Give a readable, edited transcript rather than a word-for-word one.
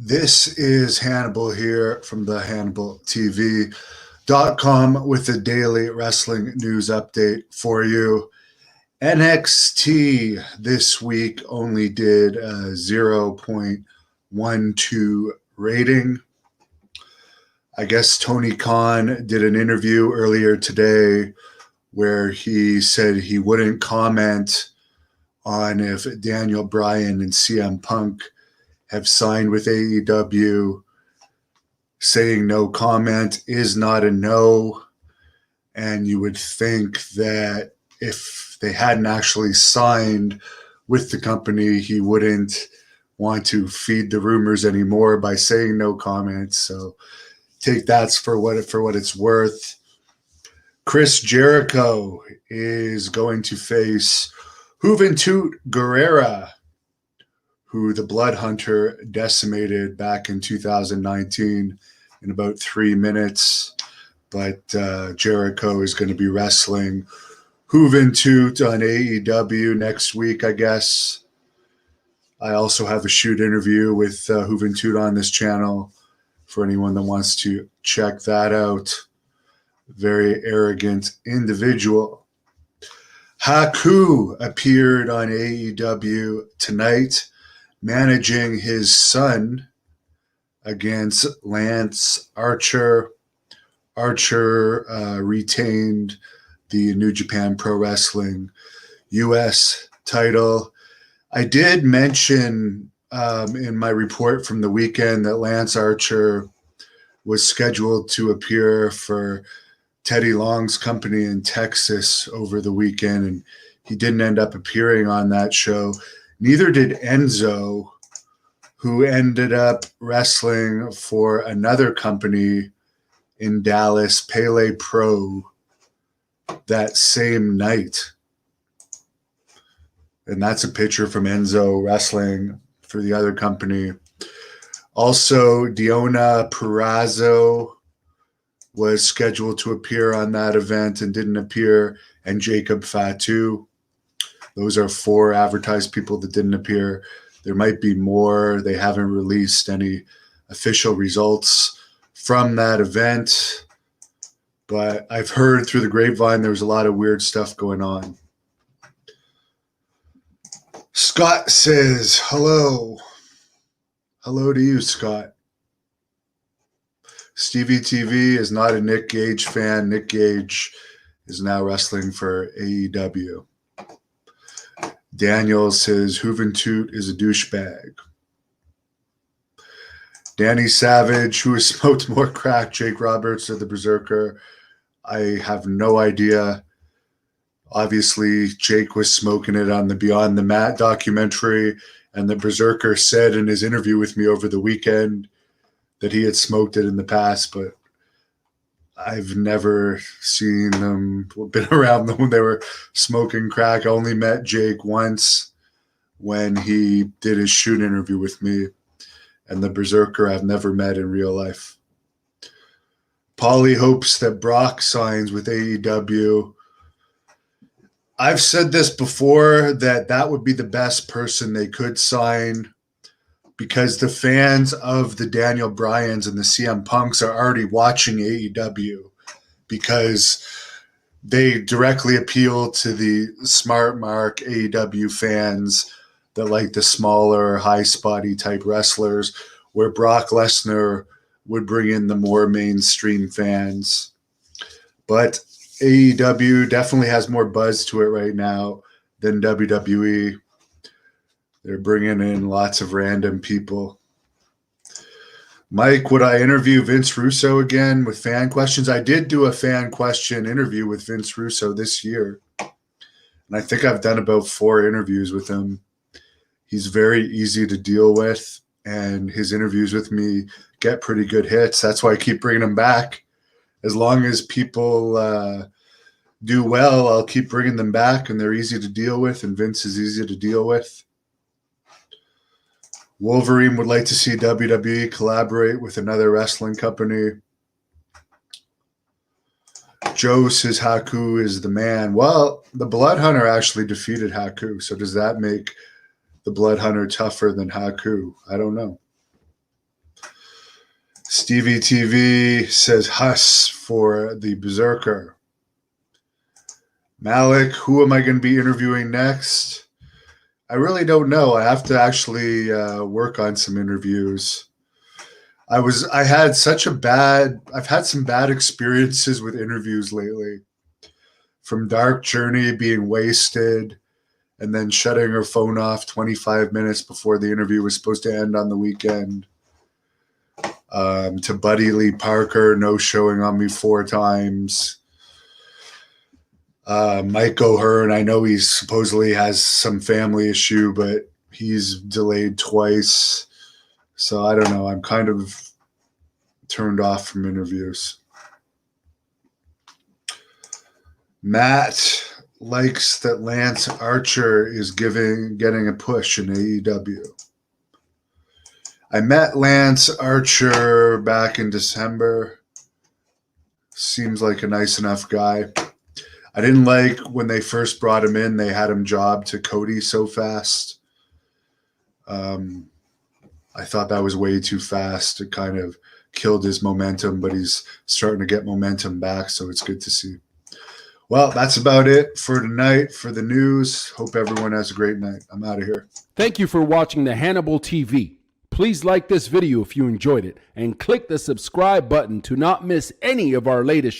This is Hannibal here from the HannibalTV.com with a daily wrestling news update for you. NXT this week only did a 0.12 rating. I guess Tony Khan did an interview earlier today where he said he wouldn't comment on if Daniel Bryan and CM Punk have signed with AEW. Saying no comment is not a no. And you would think that if they hadn't actually signed with the company, he wouldn't want to feed the rumors anymore by saying no comment. So take that for what it's worth. Chris Jericho is going to face Juventud Guerrera, who the Blood Hunter decimated back in 2019 in about 3 minutes. But Jericho is going to be wrestling Juventud on AEW next week, I guess. I also have a shoot interview with Juventud on this channel for anyone that wants to check that out. Very arrogant individual. Haku appeared on AEW tonight, managing his son against Lance Archer. Archer retained the New Japan Pro Wrestling U.S. title. I did mention in my report from the weekend that Lance Archer was scheduled to appear for Teddy Long's company in Texas over the weekend, and he didn't end up appearing on that show. Neither did Enzo, who ended up wrestling for another company in Dallas, Pele Pro, that same night. And that's a picture from Enzo wrestling for the other company. Also, Diona Purrazzo was scheduled to appear on that event and didn't appear, and Jacob Fatu. Those are 4 advertised people that didn't appear. There might be more. They haven't released any official results from that event, but I've heard through the grapevine there was a lot of weird stuff going on. Scott says, hello. Hello to you, Scott. Stevie TV is not a Nick Gage fan. Nick Gage is now wrestling for AEW. Daniel says Juventud is a douchebag. Danny Savage, who has smoked more crack, Jake Roberts or the Berserker? I have no idea. Obviously, Jake was smoking it on the Beyond the Mat documentary, and the Berserker said in his interview with me over the weekend that he had smoked it in the past, but I've never seen them, been around them when they were smoking crack. I only met Jake once when he did his shoot interview with me, and the Berserker I've never met in real life. Paulie hopes that Brock signs with AEW. I've said this before, that would be the best person they could sign, because the fans of the Daniel Bryans and the CM Punks are already watching AEW because they directly appeal to the smart mark AEW fans that like the smaller, high-spotty type wrestlers, where Brock Lesnar would bring in the more mainstream fans. But AEW definitely has more buzz to it right now than WWE. They're bringing in lots of random people. Mike, would I interview Vince Russo again with fan questions? I did do a fan question interview with Vince Russo this year, and I think I've done about 4 interviews with him. He's very easy to deal with, and his interviews with me get pretty good hits. That's why I keep bringing him back. As long as people do well, I'll keep bringing them back, and they're easy to deal with, and Vince is easy to deal with. Wolverine would like to see WWE collaborate with another wrestling company. Joe says Haku is the man. Well, the Blood Hunter actually defeated Haku, so does that make the Blood Hunter tougher than Haku? I don't know. Stevie TV says Huss for the Berserker. Malik, who am I going to be interviewing next? I really don't know. I have to actually work on some interviews. I've had some bad experiences with interviews lately. From Dark Journey being wasted and then shutting her phone off 25 minutes before the interview was supposed to end on the weekend. To Buddy Lee Parker, no showing on me 4 times. Mike O'Hearn, I know he supposedly has some family issue, but he's delayed twice. So I don't know. I'm kind of turned off from interviews. Matt likes that Lance Archer is getting a push in AEW. I met Lance Archer back in December. Seems like a nice enough guy. I didn't like when they first brought him in, they had him jobbed to Cody so fast. I thought that was way too fast. It kind of killed his momentum, but he's starting to get momentum back, so it's good to see. Well, that's about it for tonight for the news. Hope everyone has a great night. I'm out of here. Thank you for watching the Hannibal TV. Please like this video if you enjoyed it and click the subscribe button to not miss any of our latest